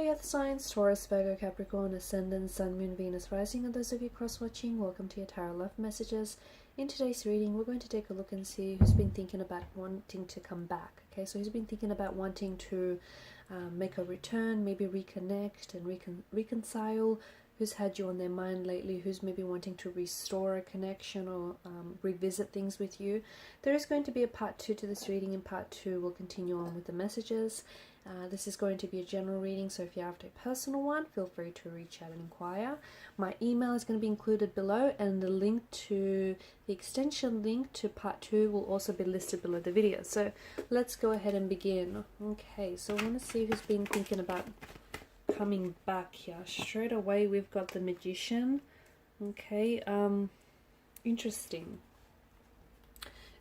earth signs, Taurus, Virgo, Capricorn, Ascendant, Sun, Moon, Venus, Rising, and those of you cross-watching, welcome to your Tarot Love Messages. In today's reading, we're going to take a look and see who's been thinking about wanting to come back. Okay, so who's been thinking about wanting to make a return, maybe reconnect and reconcile, who's had you on their mind lately, who's maybe wanting to restore a connection or revisit things with you. There is going to be a part 2 to this reading. In part 2, we'll continue on with the messages. This is going to be a general reading, so if you have a personal one, feel free to reach out and inquire. My email is going to be included below, and the link to the extension link to part 2 will also be listed below the video. So let's go ahead and begin. Okay, so I want to see who's been thinking about coming back here. Straight away we've got the Magician. Okay, interesting,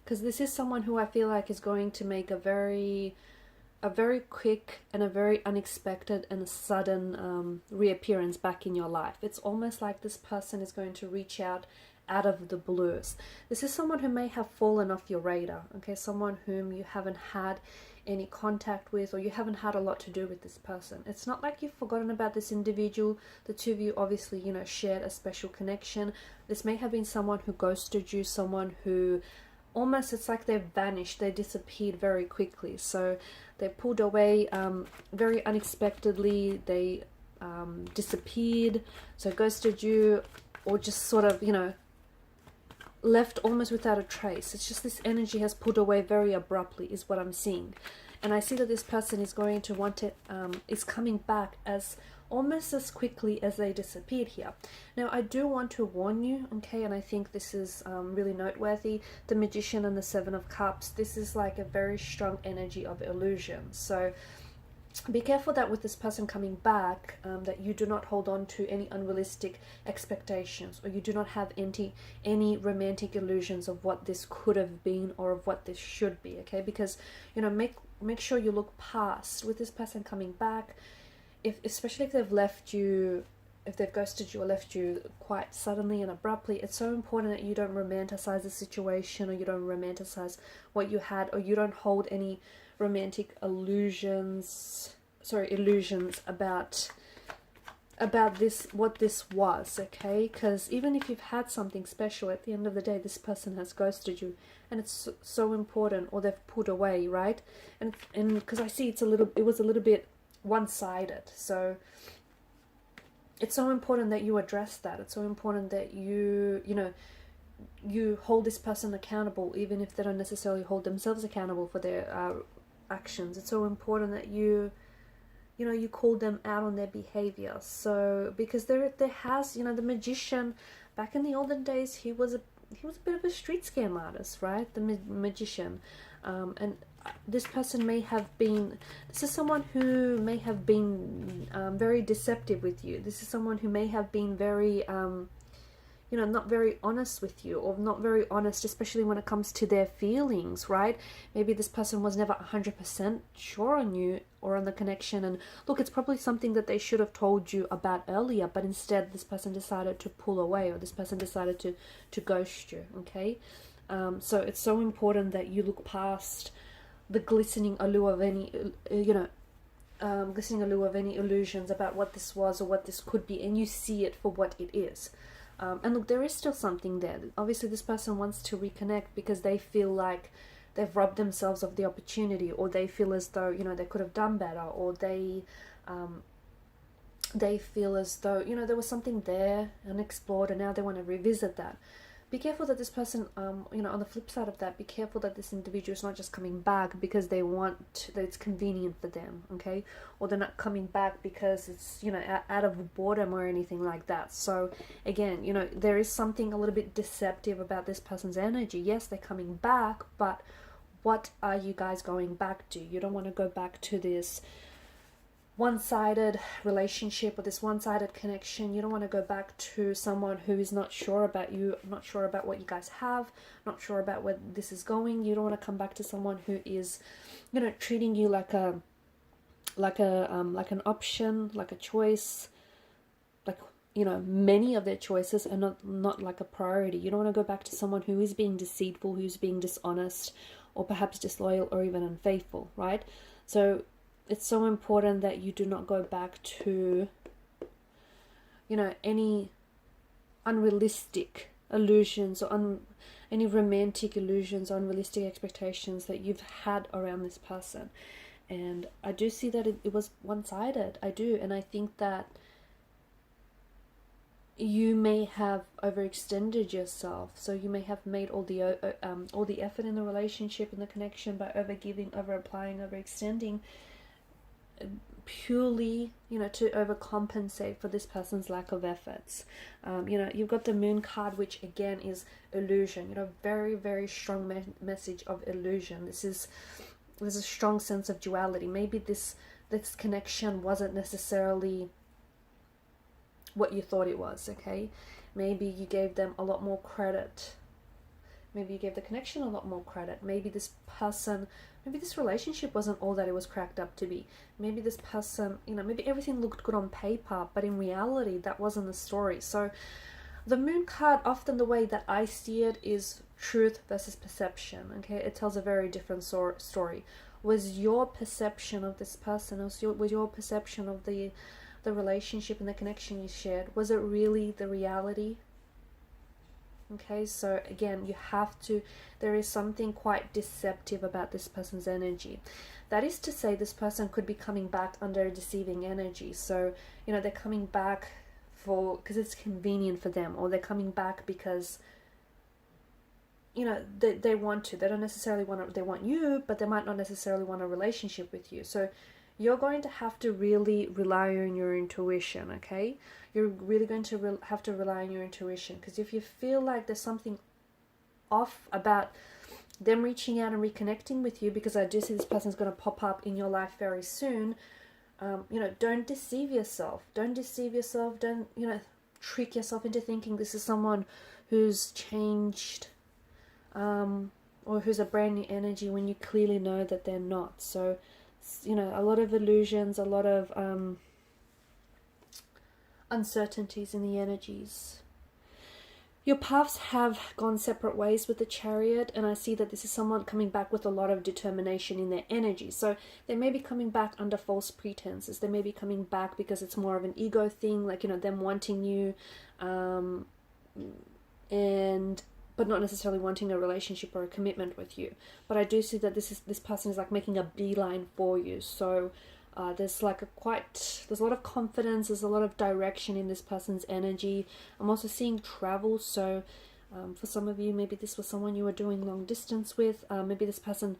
because this is someone who I feel like is going to make a very quick and a very unexpected and a sudden reappearance back in your life. It's almost like this person is going to reach out of the blues. This is someone who may have fallen off your radar, okay? Someone whom you haven't had any contact with, or you haven't had a lot to do with this person. It's not like you've forgotten about this individual. The two of you obviously, you know, shared a special connection. This may have been someone who ghosted you, someone who almost, it's like they've vanished, they disappeared very quickly. So they pulled away very unexpectedly, they disappeared, so ghosted you, or just sort of, you know, left almost without a trace. It's just this energy has pulled away very abruptly is what I'm seeing. And I see that this person is going to want it, is coming back as almost as quickly as they disappeared here. Now I do want to warn you, okay, and I think this is really noteworthy, the Magician and the Seven of Cups, this is like a very strong energy of illusion. So be careful that with this person coming back, that you do not hold on to any unrealistic expectations, or you do not have any romantic illusions of what this could have been or of what this should be, okay? Because, you know, make sure you look past with this person coming back. Especially if they've left you, if they've ghosted you or left you quite suddenly and abruptly, it's so important that you don't romanticize the situation, or you don't romanticize what you had, or you don't hold any romantic illusions about this, what this was, okay? Because even if you've had something special, at the end of the day, this person has ghosted you, and it's so important, or they've pulled away, right? And because I see it was a little bit one-sided. So it's so important that you address that. It's so important that you hold this person accountable, even if they don't necessarily hold themselves accountable for their actions. It's so important that you call them out on their behavior. So because there has, you know, the Magician back in the olden days, he was a bit of a street scam artist, right? The Magician, and this person may have been, this is someone who may have been very deceptive with you. This is someone who may have been very, not very honest with you, or not very honest, especially when it comes to their feelings, right? Maybe this person was never 100% sure on you or on the connection. And look, it's probably something that they should have told you about earlier, but instead this person decided to pull away, or this person decided to ghost you, okay? So it's so important that you look past the glistening allure of any, illusions about what this was or what this could be, and you see it for what it is. And look, there is still something there. Obviously, this person wants to reconnect because they feel like they've robbed themselves of the opportunity, or they feel as though, you know, they could have done better, or they feel as though, you know, there was something there unexplored, and now they want to revisit that. Be careful that this person, on the flip side of that, be careful that this individual is not just coming back because they want, that it's convenient for them, okay? Or they're not coming back because it's, you know, out of boredom or anything like that. So again, you know, there is something a little bit deceptive about this person's energy. Yes, they're coming back, but what are you guys going back to? You don't want to go back to this one-sided relationship or this one-sided connection. You don't want to go back to someone who is not sure about you, not sure about what you guys have, not sure about where this is going. You don't want to come back to someone who is, you know, treating you like an option, like a choice, like, you know, many of their choices, and not like a priority. You don't want to go back to someone who is being deceitful, who's being dishonest, or perhaps disloyal, or even unfaithful, right? So it's so important that you do not go back to, you know, any unrealistic illusions or any romantic illusions, unrealistic expectations that you've had around this person. And I do see that it was one-sided. I do. And I think that you may have overextended yourself. So you may have made all the effort in the relationship and the connection by overgiving, over-applying, overextending, purely, you know, to overcompensate for this person's lack of efforts. You know, you've got the Moon card, which again is illusion. You know, very, very strong message of illusion. There's a strong sense of duality. Maybe this connection wasn't necessarily what you thought it was, okay? Maybe you gave them a lot more credit. Maybe you gave the connection a lot more credit. Maybe this relationship wasn't all that it was cracked up to be. Maybe this person, you know, maybe everything looked good on paper, but in reality, that wasn't the story. So the Moon card, often the way that I see it, is truth versus perception, okay? It tells a very different story. Was your perception of this person, was your perception of the relationship and the connection you shared, was it really the reality? Okay, so again, there is something quite deceptive about this person's energy. That is to say, this person could be coming back under a deceiving energy. So, you know, they're coming back because it's convenient for them, or they're coming back because, you know, they want to. They don't necessarily they want you, but they might not necessarily want a relationship with you. So you're going to have to really rely on your intuition, okay? You're really going to have to rely on your intuition, because if you feel like there's something off about them reaching out and reconnecting with you, because I do see this person's going to pop up in your life very soon, you know, don't deceive yourself. Don't deceive yourself. Don't, you know, trick yourself into thinking this is someone who's changed, or who's a brand new energy, when you clearly know that they're not. So, you know, a lot of illusions, a lot of uncertainties in the energies. Your paths have gone separate ways with the Chariot, and I see that this is someone coming back with a lot of determination in their energy. So they may be coming back under false pretenses. They may be coming back because it's more of an ego thing, like, you know, them wanting you, but not necessarily wanting a relationship or a commitment with you. But I do see that this person is like making a beeline for you. So there's like there's a lot of confidence, there's a lot of direction in this person's energy. I'm also seeing travel. So for some of you, maybe this was someone you were doing long distance with. Maybe this person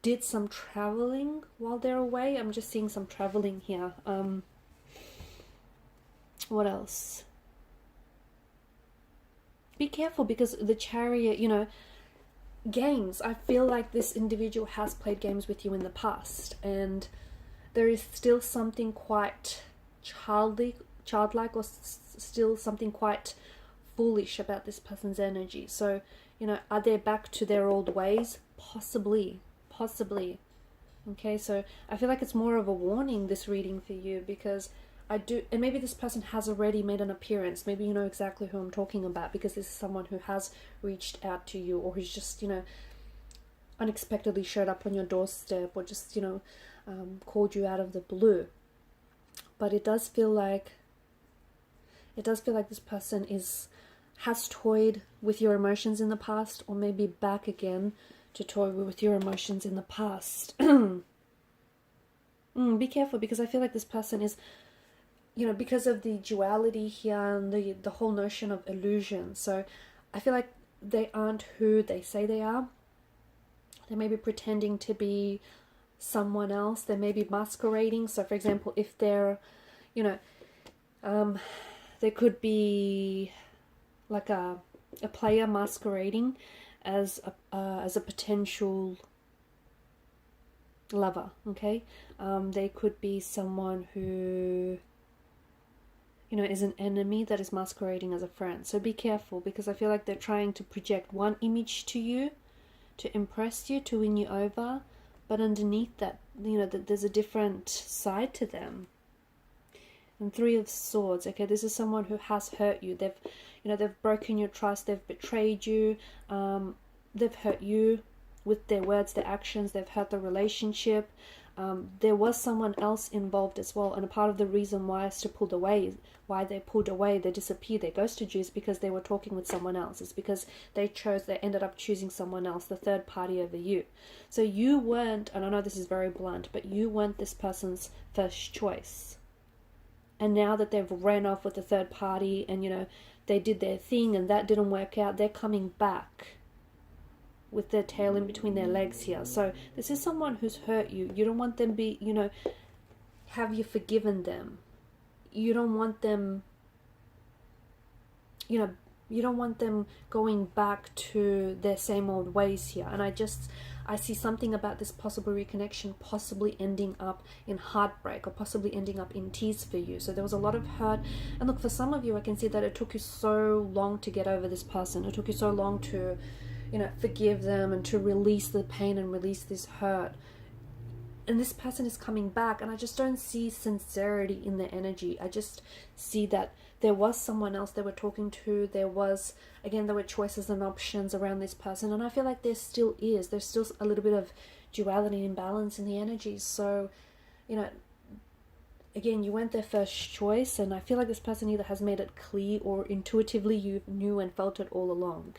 did some traveling while they're away. I'm just seeing some traveling here. What else? Be careful, because the Chariot, you know, games. I feel like this individual has played games with you in the past, and there is still something quite childlike, or still something quite foolish about this person's energy. So, you know, are they back to their old ways? Possibly. Okay, so I feel like it's more of a warning, this reading for you, because and maybe this person has already made an appearance. Maybe you know exactly who I'm talking about, because this is someone who has reached out to you, or who's just, you know, unexpectedly showed up on your doorstep, or just, you know, called you out of the blue. But it does feel like this person has toyed with your emotions in the past, or maybe back again to toy with your emotions in the past. Be careful, because I feel like this person is, you know, because of the duality here and the whole notion of illusion. So I feel like they aren't who they say they are. They may be pretending to be someone else. They may be masquerading. So for example, if they're, you know, there could be like a player masquerading as a potential lover, okay? They could be someone who, you know, is an enemy that is masquerading as a friend. So be careful, because I feel like they're trying to project one image to you, to impress you, to win you over, but underneath that, you know, there's a different side to them. And Three of Swords, okay, this is someone who has hurt you. They've broken your trust, they've betrayed you, they've hurt you with their words, their actions, they've hurt the relationship. there was someone else involved as well. And a part of the reason why Esther pulled away, why they pulled away, they disappeared, they ghosted you, is because they were talking with someone else. It's because they ended up choosing someone else, the third party over you. So you weren't, and I know this is very blunt, but you weren't this person's first choice. And now that they've ran off with the third party and, you know, they did their thing and that didn't work out, they're coming back with their tail in between their legs here. So this is someone who's hurt you. You don't want them be, you know, have you forgiven them? You don't want them, you know, you don't want them going back to their same old ways here. And I see something about this possible reconnection possibly ending up in heartbreak or possibly ending up in tears for you. So there was a lot of hurt. And look, for some of you, I can see that it took you so long to get over this person. It took you so long to, you know, forgive them and to release the pain and release this hurt. And this person is coming back, and I just don't see sincerity in their energy. I just see that there was someone else they were talking to. There were choices and options around this person, and I feel like there still is. There's still a little bit of duality and imbalance in the energies. So, you know, again, you weren't their first choice, and I feel like this person either has made it clear or intuitively you knew and felt it all along.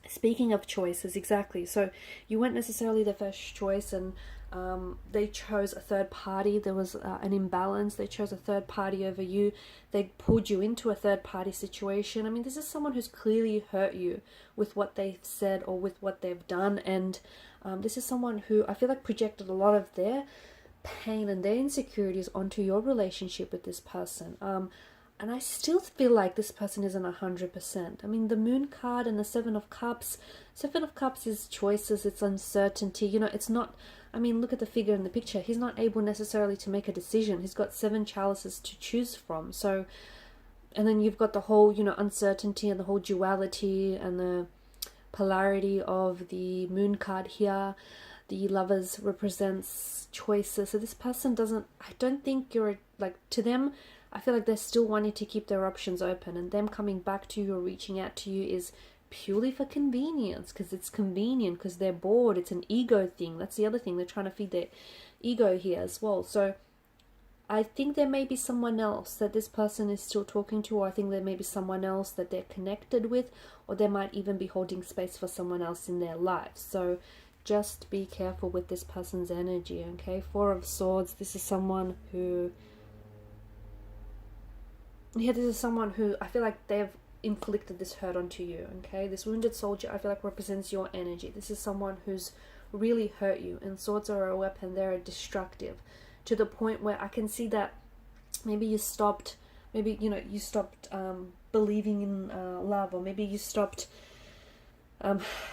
Speaking of choices, exactly. So you weren't necessarily the first choice, and they chose a third party. There was an imbalance. They chose a third party over you. They pulled you into a third party situation. I mean, this is someone who's clearly hurt you with what they've said or with what they've done. And this is someone who I feel like projected a lot of their pain and their insecurities onto your relationship with this person. And I still feel like this person isn't 100%. I mean, the Moon card and the Seven of Cups. Seven of Cups is choices, it's uncertainty. You know, it's not, I mean, look at the figure in the picture. He's not able necessarily to make a decision. He's got 7 chalices to choose from. So, and then you've got the whole, you know, uncertainty and the whole duality and the polarity of the Moon card here. The Lovers represents choices. So this person I don't think you're, like, to them, I feel like they're still wanting to keep their options open, and them coming back to you or reaching out to you is purely for convenience, because it's convenient, because they're bored. It's an ego thing. That's the other thing. They're trying to feed their ego here as well. So I think there may be someone else that this person is still talking to, or I think there may be someone else that they're connected with, or they might even be holding space for someone else in their lives. So just be careful with this person's energy, okay? 4 of Swords. This is someone who... Yeah, this is someone who I feel like they've inflicted this hurt onto you, okay? This Wounded Soldier, I feel like, represents your energy. This is someone who's really hurt you, and swords are a weapon. They're destructive to the point where I can see that maybe you stopped, believing in love, or maybe you stopped,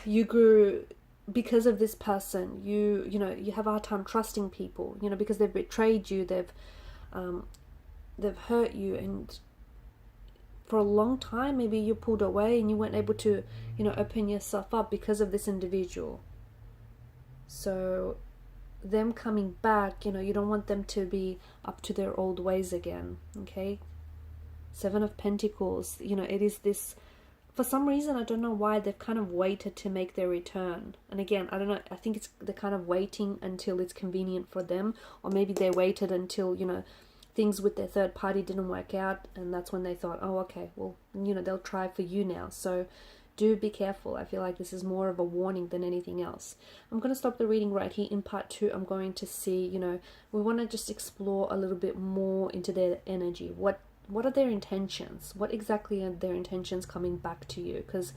you grew... Because of this person, you have a hard time trusting people, because they've betrayed you, they've hurt you, and for a long time maybe you pulled away and you weren't able to open yourself up because of this individual. So them coming back, you don't want them to be up to their old ways again, okay? 7 of Pentacles, it is this, for some reason, I don't know why, they've kind of waited to make their return. And again, I don't know, I think they're kind of waiting until it's convenient for them, or maybe they waited until, things with their third party didn't work out, and that's when they thought, oh, okay, well, they'll try for you now. So do be careful. I feel like this is more of a warning than anything else. I'm going to stop the reading right here. In part 2, I'm going to see, we want to just explore a little bit more into their energy. What are their intentions? What exactly are their intentions coming back to you? Because,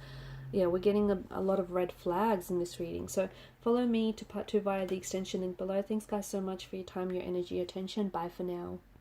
yeah, we're getting a lot of red flags in this reading. So follow me to part 2 via the extension link below. Thanks, guys, so much for your time, your energy, your attention. Bye for now.